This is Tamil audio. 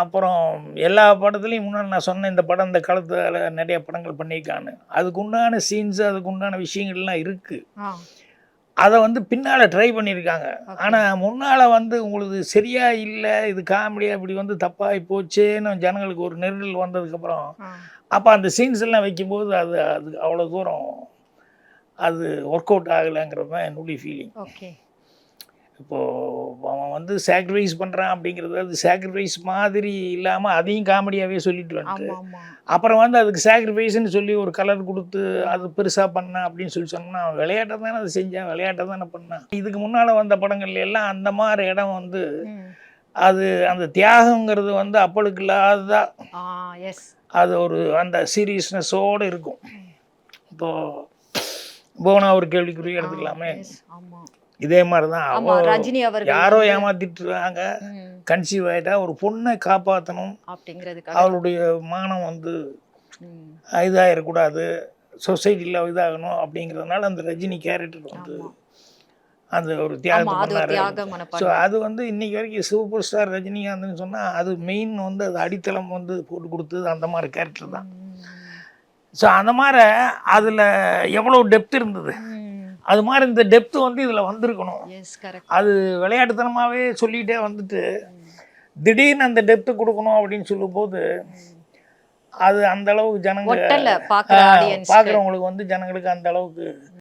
அப்புறம் எல்லா படத்துலையும் முன்னாடி நான் சொன்னேன் இந்த படம் இந்த காலத்தில் நிறைய படங்கள் பண்ணியிருக்கான்னு. அதுக்கு உண்டான சீன்ஸ் அதுக்கு உண்டான விஷயங்கள்லாம் இருக்குது. ஆ அதை வந்து பின்னால் ட்ரை பண்ணியிருக்காங்க. ஓகே. ஆனால் முன்னால் வந்து உங்களுக்கு சரியா இல்லை, இது காமெடியாக இப்படி வந்து தப்பாகி போச்சேன்னு ஜனங்களுக்கு ஒரு நெருடல் வந்ததுக்கப்புறம் ஆ அப்போ அந்த சீன்ஸ் எல்லாம் வைக்கும்போது அது அது அவ்வளோ தூரம் அது ஒர்க் அவுட் ஆகலைங்கிறது தான் என்னுடைய ஃபீலிங். ஓகே. இப்போது அவன் வந்து சாக்ரிஃபைஸ் பண்ணுறான் அப்படிங்கிறது அது சாக்ரிஃபைஸ் மாதிரி இல்லாமல் அதையும் காமெடியாகவே சொல்லிட்டு வந்துட்டு ஆமா ஆமா. அப்புறம் வந்து அதுக்கு சாக்ரிஃபைஸ்ன்னு சொல்லி ஒரு கலர் கொடுத்து அது பெருசாக பண்ணான் அப்படின்னு சொல்லி சொன்னோம்னா அவன் விளையாட்டை தானே அதை செஞ்சான், விளையாட்டை தானே பண்ணான். இதுக்கு முன்னால் வந்த படங்கள்ல எல்லாம் அந்த மாதிரி இடம் வந்து ம். அது அந்த தியாகங்கிறது வந்து அப்பளுக்கு இல்லாத ஆ எஸ். அது ஒரு அந்த சீரியஸ்னஸோடு இருக்கும். இப்போது போனா ஒரு கேள்விக்குரிய எடுத்துக்கலாமே, எஸ். ஆமா. இதே மாதிரி தான் ஆமா ரஜினி அவர்கள் யாரோ வந்து ஏமாத்திட்டுருக்காங்க, ம். கன்சீவ் ஆகிட்டா ஒரு பொண்ணை காப்பாற்றணும், அப்படிங்கிறதுக்காக அவளுடைய மானம் வந்து ம். இதாகிடக்கூடாது, சொசைட்டியில் இதாகணும் அப்படிங்கிறதுனால அந்த ரஜினி கேரக்டர் வந்து ஆமா அந்த ஒரு ஆமா தியாகத்தை அது ஒரு பண்ணாரு. தியாக ஸோ மனப்பான்மை. அது வந்து இன்னைக்கு வரைக்கும் சூப்பர் ஸ்டார் ரஜினிகாந்த்னு சொன்னால் அது மெயின் வந்து அது அடித்தளம் வந்து போட்டு கொடுத்தது அந்த மாதிரி கேரக்டர் தான். ஸோ அந்த மாதிரி அதில் எவ்வளோ டெப்த் இருந்தது, அது மாதிரி இந்த டெப்த் வந்து இதில் வந்திருக்கணும். Yes correct. அது விளையாட்டுத்தனமாகவே சொல்லிகிட்டே வந்துட்டு திடீர்னு அந்த டெப்த்து கொடுக்கணும் அப்படின்னு சொல்லும்போது அது அந்த அளவுக்கு ஜனங்க ஒட்டல பாக்குற ஆடியன்ஸ் பார்க்குறவங்களுக்கு வந்து ஜனங்களுக்கு அந்த அளவுக்கு